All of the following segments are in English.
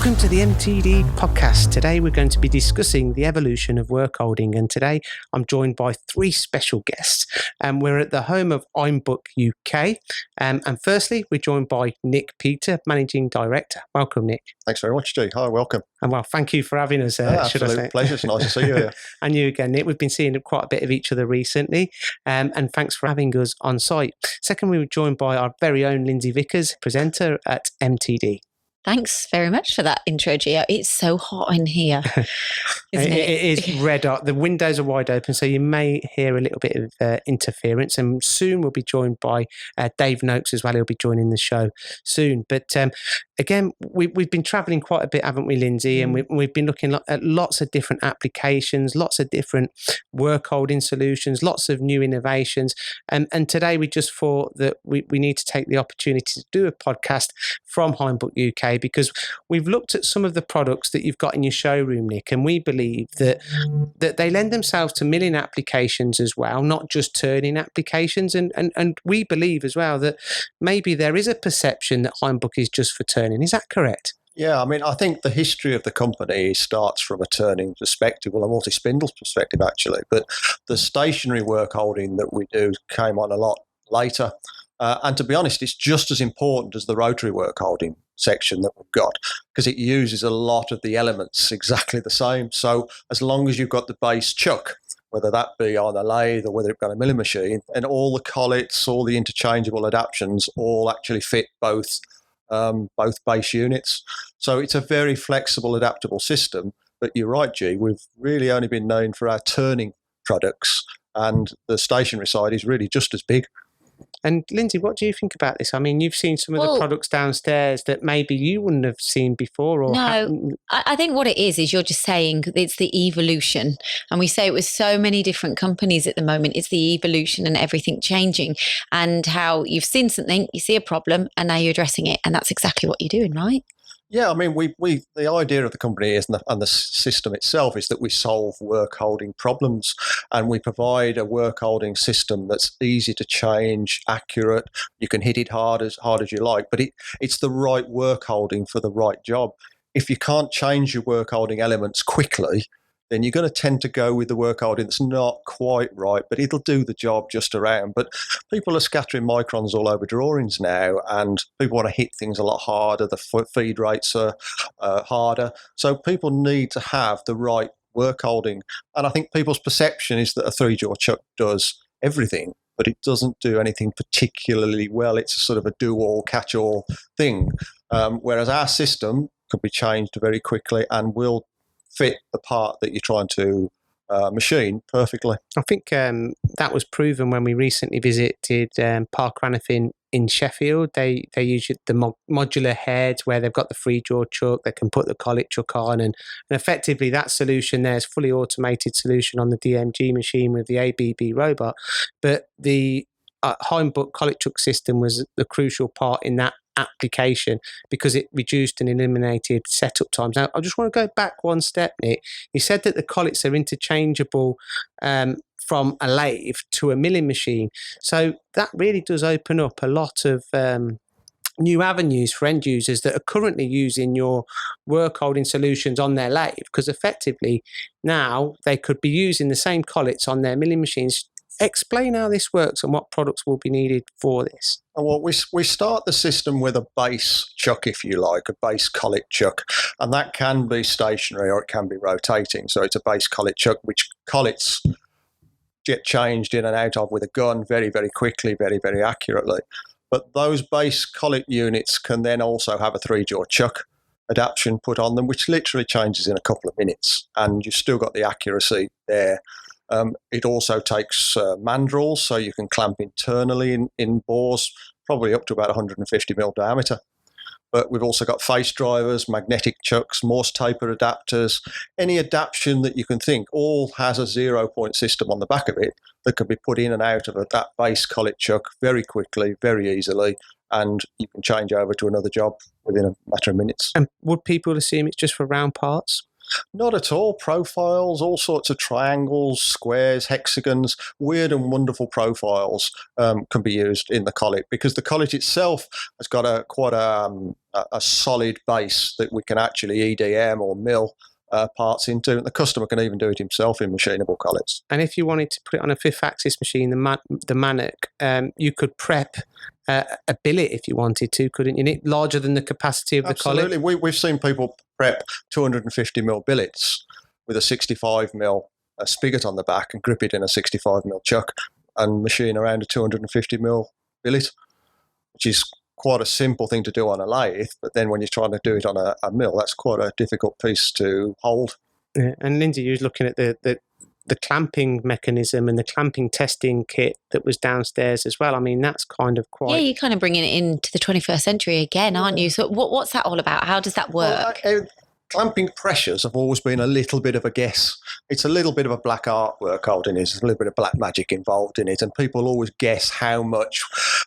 Welcome to the MTD Podcast. Today we're going to be discussing the evolution of workholding, and today I'm joined by three special guests. We're at the home of Hainbuch UK, and firstly we're joined by Nick Peter, Managing Director. Welcome, Nick. Thanks very much, G. Hi, welcome. And well, thank you for having us. Absolute pleasure. It's nice to see you here. And you again, Nick. We've been seeing quite a bit of each other recently, and thanks for having us on site. Second, we were joined by our very own Lyndsey Vickers, presenter at MTD. Thanks very much for that intro, Gio. It's so hot in here, isn't it? It is red hot. The windows are wide open, so you may hear a little bit of interference. And soon we'll be joined by Dave Noakes as well. He'll be joining the show soon. But again, we've been travelling quite a bit, haven't we, Lyndsey? And we've been looking at lots of different applications, lots of different work holding solutions, lots of new innovations. And today we just thought that we need to take the opportunity to do a podcast from Heimbuch UK, because we've looked at some of the products that you've got in your showroom, Nick, and we believe that they lend themselves to milling applications as well, not just turning applications. And we believe as well that maybe there is a perception that Hainbuch is just for turning. Is that correct? Yeah, I mean, I think the history of the company starts from a turning perspective, well, a multi-spindles perspective, actually. But the stationary work holding that we do came on a lot later. And to be honest, it's just as important as the rotary work holding section that we've got, because it uses a lot of the elements exactly the same. So as long as you've got the base chuck, whether that be on a lathe or whether it's got a milling machine, and all the collets, all the interchangeable adaptions all actually fit both base units. So it's a very flexible, adaptable system. But you're right, G, we've really only been known for our turning products, and the stationary side is really just as big. And Lyndsey, what do you think about this? I mean, you've seen some of the products downstairs that maybe you wouldn't have seen before. Or I think what it is you're just saying it's the evolution. And we say it with so many different companies at the moment. It's the evolution and everything changing, and how you've seen something, you see a problem, and now you're addressing it. And that's exactly what you're doing, right? Yeah, I mean, we the idea of the company is, and the system itself is that we solve work holding problems, and we provide a work holding system that's easy to change, accurate. You can hit it hard as you like, but it's the right work holding for the right job. If you can't change your work holding elements quickly, then you're going to tend to go with the work holding that's not quite right, but it'll do the job just around. But people are scattering microns all over drawings now, and people want to hit things a lot harder. The feed rates are harder. So people need to have the right work holding. And I think people's perception is that a three-jaw chuck does everything, but it doesn't do anything particularly well. It's sort of a do-all, catch-all thing. Whereas our system can be changed very quickly and will fit the part that you're trying to machine perfectly. I think that was proven when we recently visited Park Rannoch in Sheffield. They use the modular heads where they've got the free-jaw chuck. They can put the collet chuck on, and effectively that solution there is fully automated solution on the DMG machine with the ABB robot. But the Heimbuch collet chuck system was the crucial part in that application, because it reduced and eliminated setup times. Now, I just want to go back one step, Nick. You said that the collets are interchangeable from a lathe to a milling machine. So that really does open up a lot of new avenues for end users that are currently using your work holding solutions on their lathe, because effectively now they could be using the same collets on their milling machines. Explain how this works and what products will be needed for this. Well, we start the system with a base chuck, if you like, a base collet chuck, and that can be stationary or it can be rotating. So it's a base collet chuck, which collets get changed in and out of with a gun very, very quickly, very, very accurately. But those base collet units can then also have a three-jaw chuck adaptation put on them, which literally changes in a couple of minutes, and you've still got the accuracy there. It also takes mandrels, so you can clamp internally in bores, probably up to about 150 mil diameter. But we've also got face drivers, magnetic chucks, Morse taper adapters, any adaptation that you can think, all has a 0-point system on the back of it that can be put in and out of that base collet chuck very quickly, very easily, and you can change over to another job within a matter of minutes. And would people assume it's just for round parts? Not at all. Profiles, all sorts of triangles, squares, hexagons, weird and wonderful profiles can be used in the collet, because the collet itself has got quite a solid base that we can actually EDM or mill parts into. And the customer can even do it himself in machinable collets. And if you wanted to put it on a fifth axis machine, the Mannock, you could prep a billet if you wanted to, couldn't you, Nick? Larger than the capacity of the collet? Absolutely. We've seen people prep 250mm billets with a 65mm spigot on the back and grip it in a 65mm chuck and machine around a 250mm billet, which is quite a simple thing to do on a lathe, but then when you're trying to do it on a mill, that's quite a difficult piece to hold. Yeah. And Lyndsey, you was looking at the clamping mechanism and the clamping testing kit that was downstairs as well. I mean, that's kind of quite... Yeah, you're kind of bringing it into the 21st century again, aren't you? So what's that all about? How does that work? Well, clamping pressures have always been a little bit of a guess. It's a little bit of a black art work holding it. There's a little bit of black magic involved in it, and people always guess how much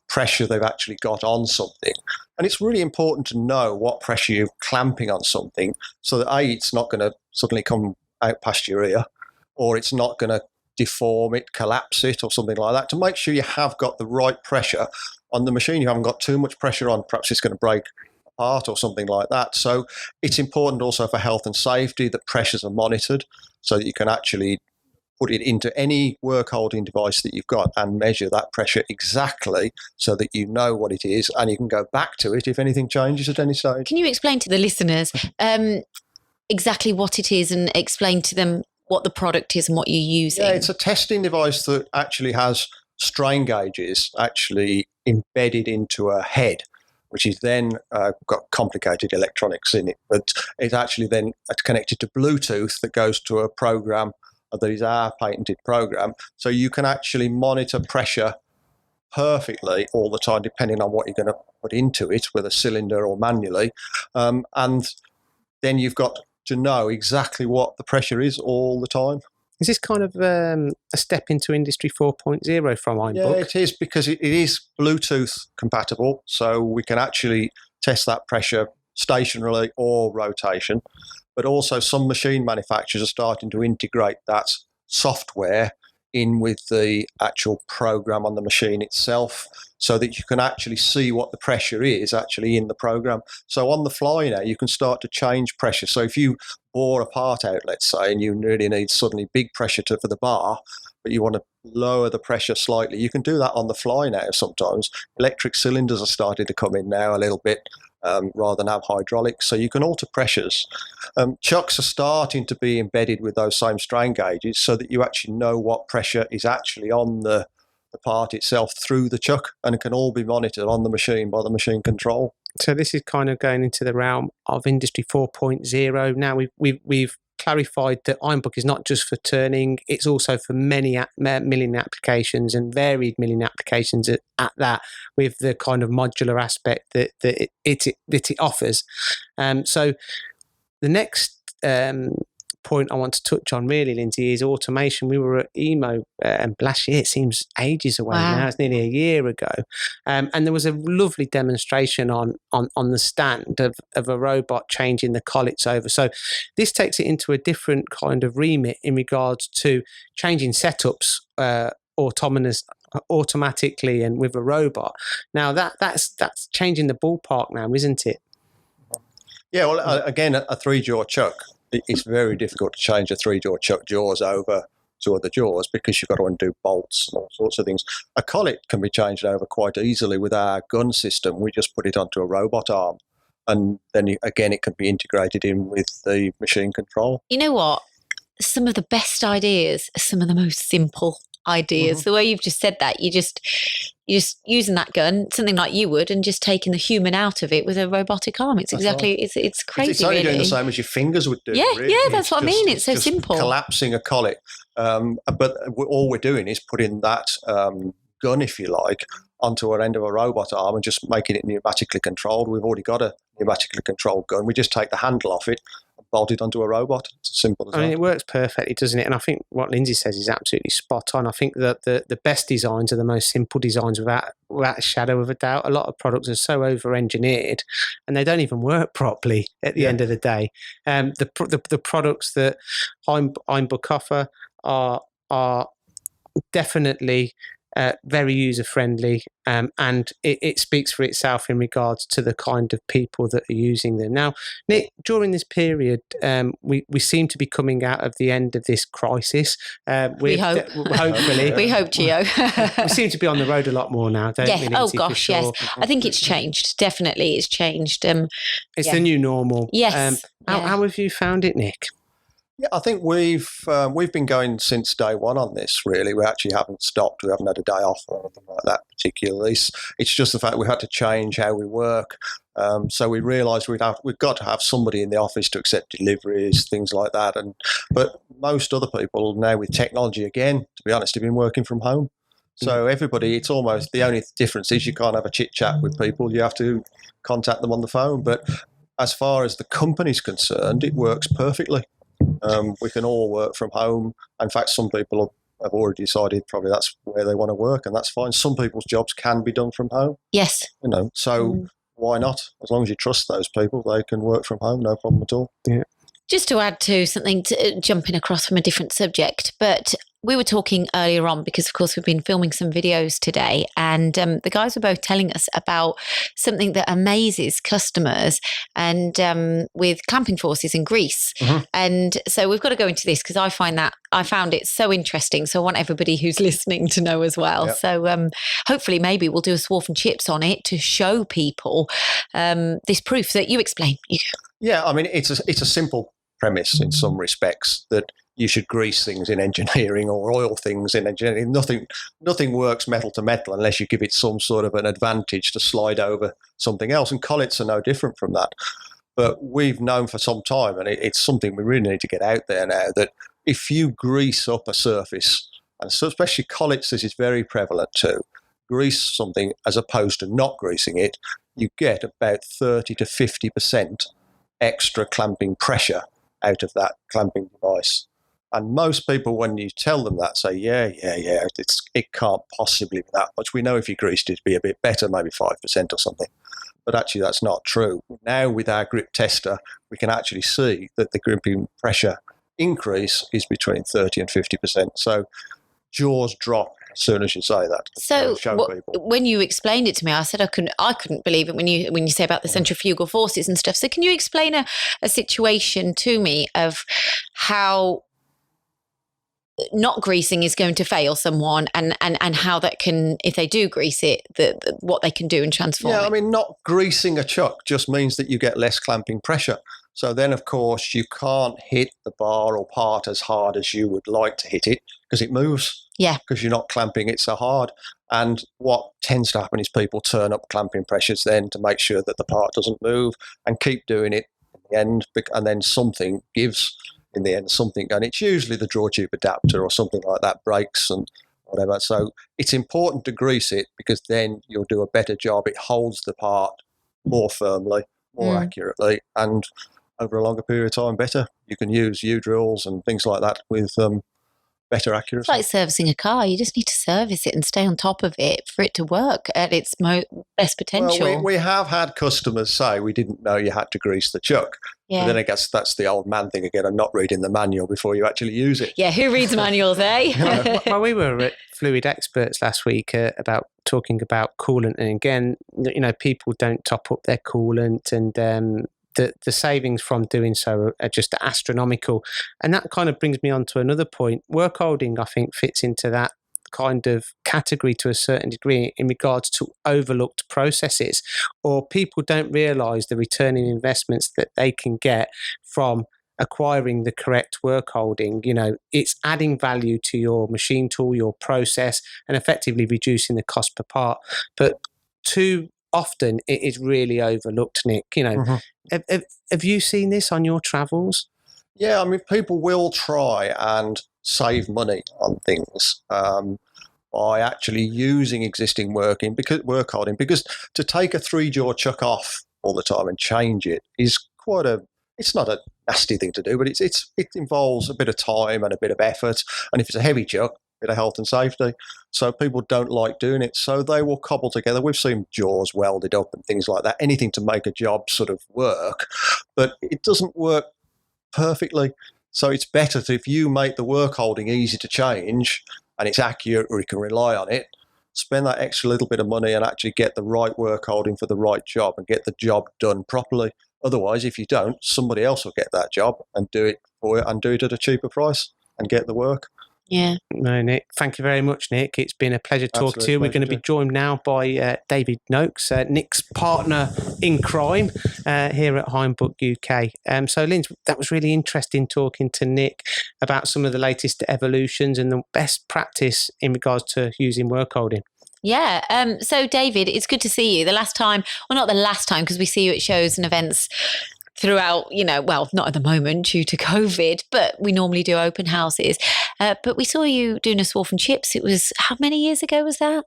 pressure they've actually got on something. And it's really important to know what pressure you're clamping on something, so that A, it's not going to suddenly come out past your ear, or it's not going to deform it, collapse it, or something like that. To make sure you have got the right pressure on the machine, you haven't got too much pressure on, perhaps it's going to break apart or something like that. So it's important also for health and safety that pressures are monitored, so that you can actually put it into any work holding device that you've got and measure that pressure exactly, so that you know what it is and you can go back to it if anything changes at any stage. Can you explain to the listeners exactly what it is, and explain to them what the product is and what you're using? Yeah, it's a testing device that actually has strain gauges actually embedded into a head, which is then got complicated electronics in it, but it's actually then connected to Bluetooth that goes to a program that is our patented program. So you can actually monitor pressure perfectly all the time, depending on what you're going to put into it, whether cylinder or manually. And then you've got to know exactly what the pressure is all the time. Is this kind of a step into Industry 4.0 from Hainbuch? Yeah, it is, because it is Bluetooth compatible, so we can actually test that pressure stationarily or rotation. But also some machine manufacturers are starting to integrate that software in with the actual program on the machine itself, so that you can actually see what the pressure is actually in the program. So on the fly now, you can start to change pressure. So if you bore a part out, let's say, and you really need suddenly big pressure for the bar, but you want to lower the pressure slightly, you can do that on the fly now sometimes. Electric cylinders are starting to come in now a little bit, rather than have hydraulics, so you can alter pressures. Chucks are starting to be embedded with those same strain gauges, so that you actually know what pressure is actually on the part itself through the chuck, and it can all be monitored on the machine by the machine control. So this is kind of going into the realm of Industry 4.0. Now we've clarified that Hainbuch is not just for turning, it's also for many milling applications, and varied milling applications at that, with the kind of modular aspect that it offers. So the next point I want to touch on really, Lyndsey, is automation. We were at EMO last year. It seems ages away now. It's nearly a year ago. And there was a lovely demonstration on the stand of a robot changing the collets over. So this takes it into a different kind of remit in regards to changing setups automatically and with a robot. Now that's changing the ballpark now, isn't it? Yeah, well, again, a three-jaw chuck, it's very difficult to change a three-jaw chuck jaws over to other jaws, because you've got to undo bolts and all sorts of things. A collet can be changed over quite easily with our gun system. We just put it onto a robot arm, and then again it can be integrated in with the machine control. You know what? Some of the best ideas are some of the most simple ideas. The way you've just said that, you're just using that gun, something like you would, and just taking the human out of it with a robotic arm. It's exactly, right. It's crazy. It's only really doing the same as your fingers would do. Yeah, really. Yeah, that's what I mean. It's so simple. Collapsing a collet. But all we're doing is putting that gun, if you like, onto an end of a robot arm and just making it pneumatically controlled. We've already got a pneumatically controlled gun. We just take the handle off it, bolted onto a robot. It's as simple as I mean, that. it works perfectly, doesn't it? And I think what Lyndsey says is absolutely spot on. I think that the best designs are the most simple designs without a shadow of a doubt. A lot of products are so over-engineered and they don't even work properly at the end of the day. The products that Heimbuch offer are definitely very user-friendly, and it speaks for itself in regards to the kind of people that are using them. Now, Nick, during this period, we seem to be coming out of the end of this crisis. We hope. Hopefully. We hope, Gio. We seem to be on the road a lot more now, don't we, Lyndsey? Oh, gosh, yes. I think it's changed. Definitely, it's changed. It's the new normal. Yes. How have you found it, Nick? Yeah, I think we've been going since day one on this, really. We actually haven't stopped. We haven't had a day off or anything like that particularly. It's just the fact we had to change how we work. So we realised we've got to have somebody in the office to accept deliveries, things like that. But most other people now with technology, again, to be honest, have been working from home. So everybody, it's almost the only difference is you can't have a chit-chat with people. You have to contact them on the phone. But as far as the company's concerned, it works perfectly. We can all work from home. In fact, some people have already decided probably that's where they want to work, and that's fine. Some people's jobs can be done from home. Yes. So why not? As long as you trust those people, they can work from home, no problem at all. Yeah. Just to add to something, jumping across from a different subject, but we were talking earlier on because, of course, we've been filming some videos today, and the guys were both telling us about something that amazes customers and with clamping forces in Greece. And so we've got to go into this because I found it so interesting. So I want everybody who's listening to know as well. Yep. So hopefully maybe we'll do a Swarf and Chips on it to show people this proof that you explain. Yeah, I mean, it's a simple premise in some respects that you should grease things in engineering or oil things in engineering. Nothing works metal to metal unless you give it some sort of an advantage to slide over something else. And collets are no different from that. But we've known for some time, and it's something we really need to get out there now, that if you grease up a surface, and so especially collets, this is very prevalent too, grease something as opposed to not greasing it, you get about 30 to 50% extra clamping pressure out of that clamping device. And most people, when you tell them that, say, yeah, it can't possibly be that much. We know if you greased it, it'd be a bit better, maybe 5% or something. But actually, that's not true. Now, with our grip tester, we can actually see that the gripping pressure increase is between 30 and 50%. So jaws drop as soon as you say that. So when you explained it to me, I said I couldn't believe it when you say about the centrifugal forces and stuff. So can you explain a situation to me of how not greasing is going to fail someone and how that can, if they do grease it, what they can do and transform it? I mean, not greasing a chuck just means that you get less clamping pressure. So then, of course, you can't hit the bar or part as hard as you would like to hit it because it moves. Yeah. Because you're not clamping it so hard. And what tends to happen is people turn up clamping pressures then to make sure that the part doesn't move and keep doing it in the end. And then something gives in the end, and it's usually the draw tube adapter or something like that breaks and whatever. So it's important to grease it because then you'll do a better job. It holds the part more firmly, more accurately, and over a longer period of time better. You can use U-drills and things like that with better accuracy. It's like servicing a car. You just need to service it and stay on top of it for it to work at its best potential. Well, we have had customers say we didn't know you had to grease the chuck. Yeah. But then I guess that's the old man thing again. I'm not reading the manual before you actually use it. Yeah, who reads manuals, eh? Well, we were at Fluid Experts last week talking about coolant, and again, people don't top up their coolant, and the savings from doing so are just astronomical. And that kind of brings me on to another point. Workholding, I think, fits into that kind of category to a certain degree in regards to overlooked processes, or people don't realise the return in investments that they can get from acquiring the correct workholding. It's adding value to your machine tool, your process, and effectively reducing the cost per part. But too often it is really overlooked, Nick. Have you seen this on your travels? Yeah, I mean, people will try and save money on things by actually using existing workholding, because to take a 3-jaw chuck off all the time and change it is quite a it's not a nasty thing to do, but it involves a bit of time and a bit of effort. And if it's a heavy truck, a bit of health and safety. So people don't like doing it. So they will cobble together. We've seen jaws welded up and things like that, anything to make a job sort of work. But it doesn't work perfectly. So it's better if you make the work holding easy to change and it's accurate or you can rely on it, spend that extra little bit of money and actually get the right work holding for the right job and get the job done properly. Otherwise, if you don't, somebody else will get that job and do it for you and do it at a cheaper price and get the work. Yeah. No, Nick. Thank you very much, Nick. It's been a pleasure talking to you. We're going to be joined now by David Noakes, Nick's partner in crime here at Hainbuch UK. So, Lynn, that was really interesting talking to Nick about some of the latest evolutions and the best practice in regards to using work holding. Yeah. So, David, it's good to see you. The last time, well, not the last time, because we see you at shows and events throughout, well, not at the moment due to COVID, but we normally do open houses. But we saw you doing a Swarf and Chips. It was, how many years ago was that?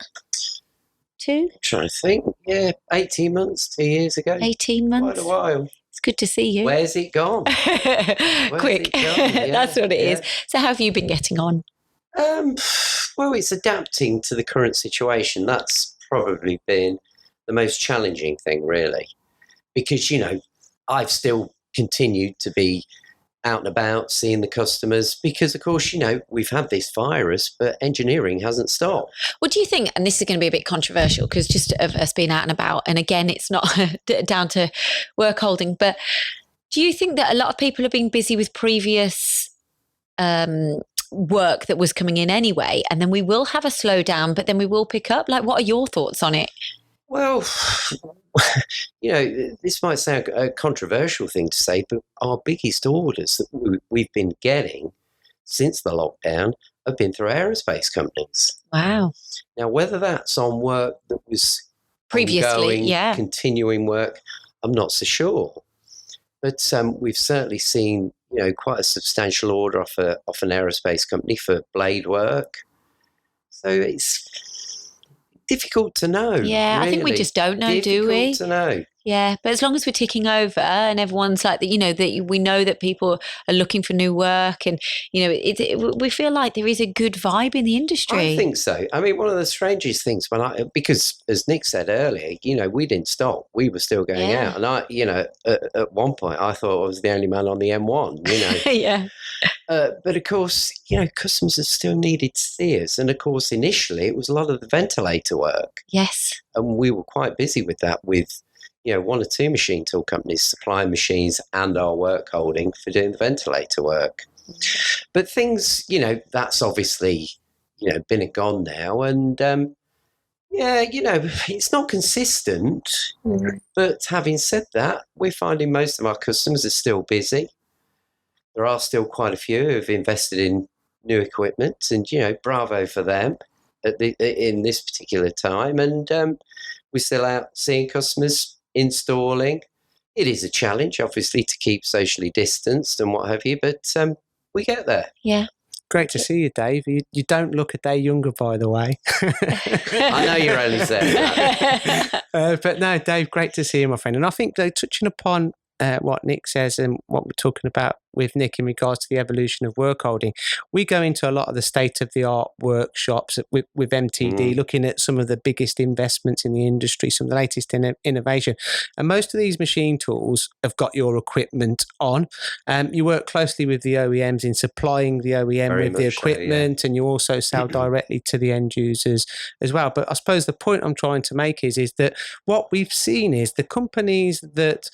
2? I'm trying to think. Yeah, 18 months, 2 years ago. 18 months. Quite a while. It's good to see you. Where's it gone? Quick. It gone? Yeah, that's what it is. So how have you been getting on? Well, it's adapting to the current situation. That's probably been the most challenging thing, really. Because, I've still continued to be out and about, seeing the customers, because, of course, we've had this virus, but engineering hasn't stopped. What do you think, and this is going to be a bit controversial, because just of us being out and about, and again, it's not down to work holding, but do you think that a lot of people have been busy with previous work that was coming in anyway, and then we will have a slowdown, but then we will pick up? Like, what are your thoughts on it? Well, this might sound a controversial thing to say, but our biggest orders that we've been getting since the lockdown have been through aerospace companies. Wow. Now, whether that's on work that was previously, ongoing, continuing work, I'm not so sure. But we've certainly seen, quite a substantial order off an aerospace company for blade work. So it's difficult to know. Yeah, really. I think we just don't know, do we? Difficult to know. Yeah, but as long as we're ticking over and everyone's like, that we know that people are looking for new work, and we feel like there is a good vibe in the industry. I think so. I mean, one of the strangest things because as Nick said earlier, we didn't stop. We were still going out, and at one point I thought I was the only man on the M1. Yeah. But of course, customers have still needed to see us, and of course, initially it was a lot of the ventilator work. Yes. And we were quite busy with that, with one or two machine tool companies supplying machines and our work holding for doing the ventilator work. But things, that's obviously, been and gone now. And, it's not consistent. But having said that, we're finding most of our customers are still busy. There are still quite a few who have invested in new equipment, and, bravo for them in this particular time. And we're still out seeing customers installing. It is a challenge, obviously, to keep socially distanced and what have you, but we get there. Yeah. Great to see you, Dave. You don't look a day younger, by the way. I know you're only saying that. But no, Dave, great to see you, my friend. And I think touching upon what Nick says and what we're talking about with Nick in regards to the evolution of work holding, we go into a lot of the state-of-the-art workshops with MTD, looking at some of the biggest investments in the industry, some of the latest innovation. And most of these machine tools have got your equipment on. You work closely with the OEMs in supplying the OEM with the equipment, and you also sell directly to the end users as well. But I suppose the point I'm trying to make is that what we've seen is the companies that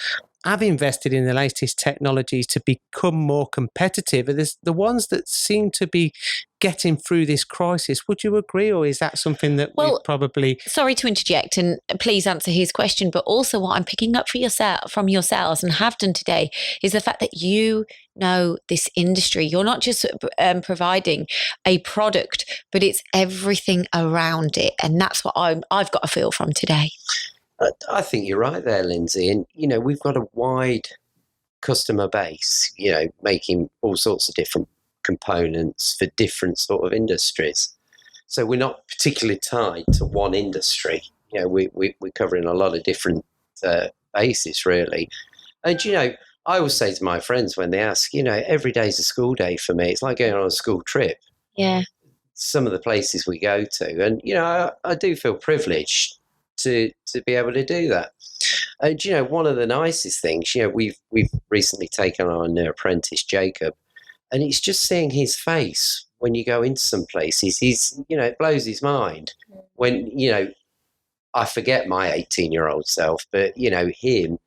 have invested in the latest technologies to become more competitive are the ones that seem to be getting through this crisis. Would you agree, or is that something that we've probably... Sorry to interject, and please answer his question, but also what I'm picking up from yourselves and have done today is the fact that you know this industry. You're not just providing a product, but it's everything around it, and that's what I've got a feel from today. I think you're right there, Lyndsey. And, we've got a wide customer base, making all sorts of different components for different sort of industries. So we're not particularly tied to one industry. We're covering a lot of different bases, really. And, I always say to my friends when they ask, every day's a school day for me. It's like going on a school trip. Yeah. Some of the places we go to. And, I do feel privileged to be able to do that. And, one of the nicest things, we've recently taken on a new apprentice, Jacob, and it's just seeing his face when you go into some places. It blows his mind when, I forget my 18-year-old self, but, him,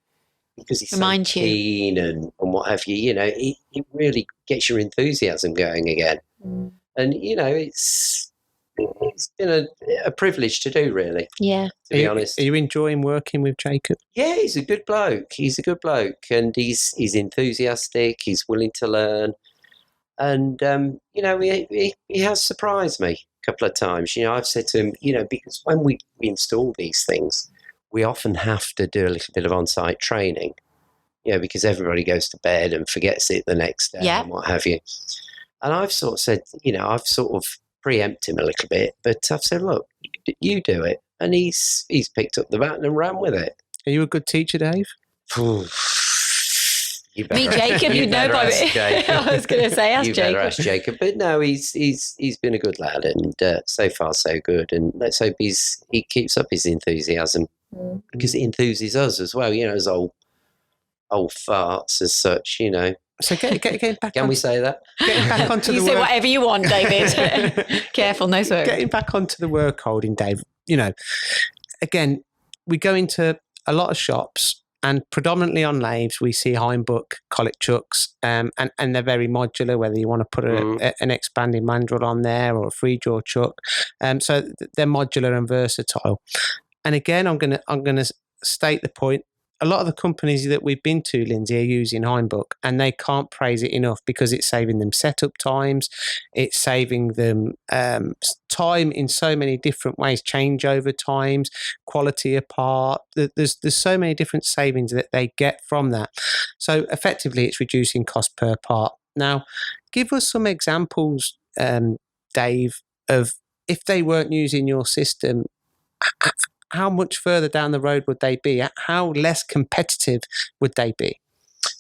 because he's so keen and what have you, it really gets your enthusiasm going again. Mm. And, it's been a privilege to do, really. Yeah. To be honest. Are you enjoying working with Jacob? Yeah, he's a good bloke. And he's enthusiastic. He's willing to learn. And, he has surprised me a couple of times. I've said to him, because when we install these things, we often have to do a little bit of on-site training, because everybody goes to bed and forgets it the next day and what have you. And I've sort of said, I've sort of preempt him a little bit, but I've said, look, you do it. And he's picked up the baton and ran with it. Are you a good teacher, Dave? Me, Jacob, you know by me. I was going to say, ask Jacob. Better ask Jacob. But no, he's been a good lad, and so far so good. And let's hope he keeps up his enthusiasm, because it enthuses us as well. As old farts as such. So getting back. Can we say that? Getting back onto you the say whatever you want, David. Careful, no swearing. Getting back onto the work holding, Dave. Again, we go into a lot of shops. And predominantly on lathes, we see Heimbuch collet chucks, and they're very modular, whether you want to put an expanding mandrel on there or a free jaw chuck. So they're modular and versatile. And again, I'm gonna state the point. A lot of the companies that we've been to, Lyndsey, are using Hainbuch, and they can't praise it enough because it's saving them setup times, it's saving them time in so many different ways, changeover times, quality of part. There's so many different savings that they get from that. So effectively, it's reducing cost per part. Now, give us some examples, Dave, of if they weren't using your system, how much further down the road would they be? How less competitive would they be?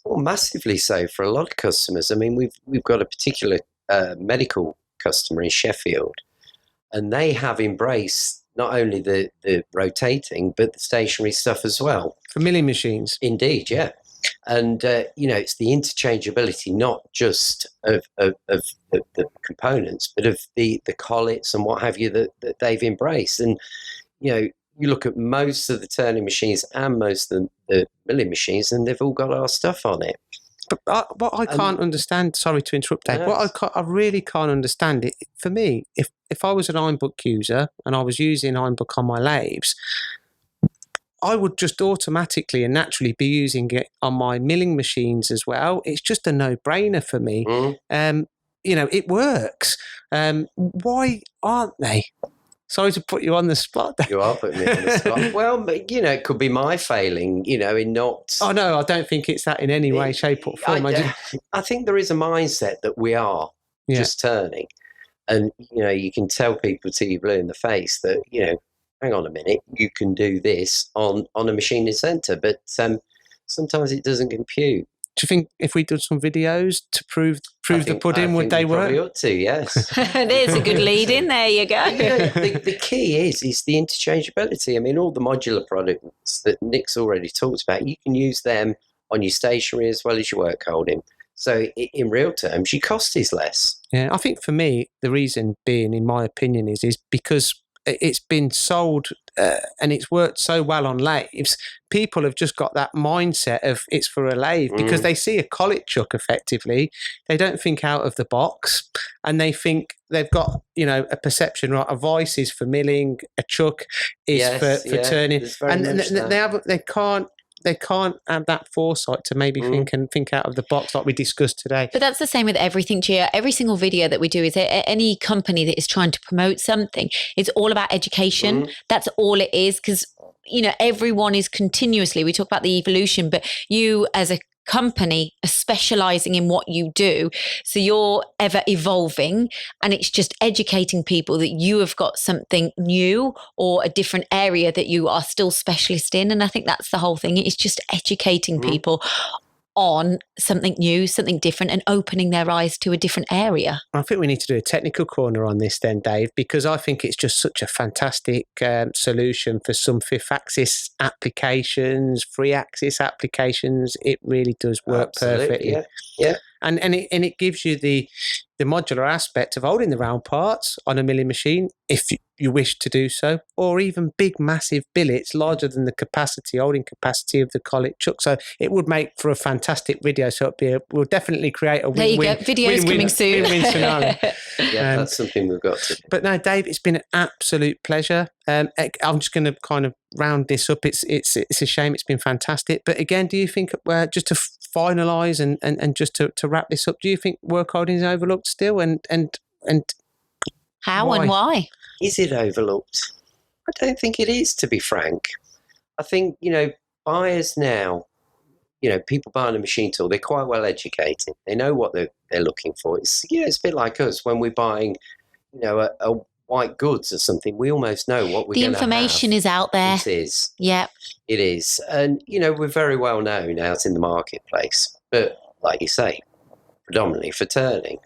Well, massively so for a lot of customers. I mean, we've got a particular medical customer in Sheffield, and they have embraced not only the rotating, but the stationary stuff as well. For milling machines? Indeed, yeah. And, it's the interchangeability, not just of the components, but of the collets and what have you that they've embraced. And, you look at most of the turning machines and most of the milling machines, and they've all got our stuff on it. But what I can't understand, sorry to interrupt, Dave, I really can't understand it. For me, if I was an Heimbuch user and I was using Heimbuch on my lathes, I would just automatically and naturally be using it on my milling machines as well. It's just a no-brainer for me. It works. Why aren't they? Sorry to put you on the spot. You are putting me on the spot. Well, it could be my failing, in not... Oh, no, I don't think it's that in any way, shape or form. I think there is a mindset that we are just turning. And, you can tell people till you're blue in the face that, hang on a minute, you can do this on a machining centre, but sometimes it doesn't compute. Do you think if we did some videos to prove the pudding, would they work? Probably ought to, yes. There's a good lead in. There you go. The key is the interchangeability. I mean, all the modular products that Nick's already talked about, you can use them on your stationary as well as your work holding. So in real terms, your cost is less. Yeah, I think for me, the reason being, in my opinion, is because it's been sold and it's worked so well on lathes. People have just got that mindset of it's for a lathe because they see a collet chuck effectively. They don't think out of the box, and they think they've got, a perception, right? A vice is for milling, a chuck is for turning. And they can't have that foresight to maybe think out of the box like we discussed today. But that's the same with everything, Gio. Every single video that we do is any company that is trying to promote something. It's all about education. That's all it is, because, everyone is continuously, we talk about the evolution, but you as a company are specializing in what you do, so you're ever evolving, and it's just educating people that you have got something new or a different area that you are still specialist in. And I think that's the whole thing. It's just educating people on something new, something different, and opening their eyes to a different area. I think we need to do a technical corner on this then, Dave, because I think it's just such a fantastic solution for some fifth axis applications, free axis applications. It really does work perfectly. Yeah. And it gives you the modular aspect of holding the round parts on a milling machine if you wish to do so, or even big massive billets larger than the holding capacity of the collet chuck. So it would make for a fantastic video. So we'll definitely create a win-win. There you go. Video's coming soon. Win-win scenario. Yeah, that's something we've got to do. But no, Dave, it's been an absolute pleasure. I'm just going to kind of round this up. It's a shame. It's been fantastic. But again, do you think just to finalise and just to wrap this up, do you think workholding is overlooked still? And how and why? Is it overlooked? I don't think it is, to be frank. I think, buyers now, people buying a machine tool, they're quite well educated. They know what they're looking for. It's a bit like us when we're buying, a white goods or something. We almost know what we're going to have. The information is out there. It is. Yeah. It is. And, we're very well known out in the marketplace. But, like you say, predominantly for turning.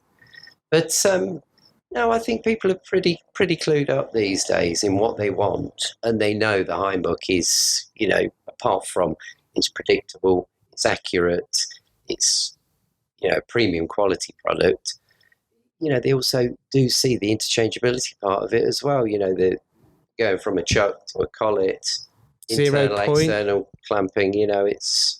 But, no, I think people are pretty clued up these days in what they want. And they know the Heimbuch is, apart from it's predictable, it's accurate, it's, a premium quality product. They also do see the interchangeability part of it as well. They're going from a chuck to a collet, internal, external clamping, it's...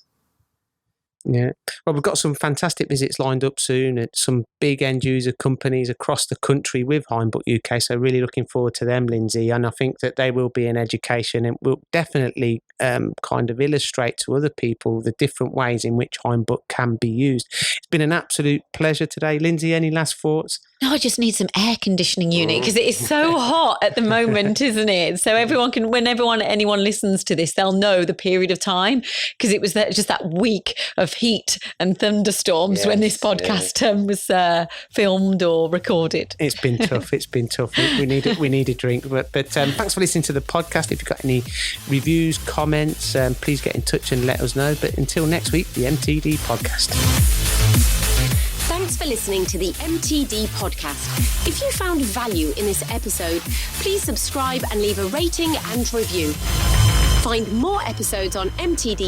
Yeah. Well, we've got some fantastic visits lined up soon at some big end user companies across the country with Hainbuch UK. So really looking forward to them, Lyndsey. And I think that they will be an education and will definitely kind of illustrate to other people the different ways in which Hainbuch can be used. It's been an absolute pleasure today. Lyndsey, any last thoughts? No, I just need some air conditioning unit because it is so hot at the moment, isn't it? So everyone can, when anyone listens to this, they'll know the period of time because it was just that week of heat and thunderstorms when this podcast was filmed or recorded. It's been tough. It's been tough. We need a drink. But thanks for listening to the podcast. If you've got any reviews, comments, please get in touch and let us know. But until next week, the MTD Podcast. Thanks for listening to the MTD Podcast. If you found value in this episode, please subscribe and leave a rating and review. Find more episodes on mtdcnc.com.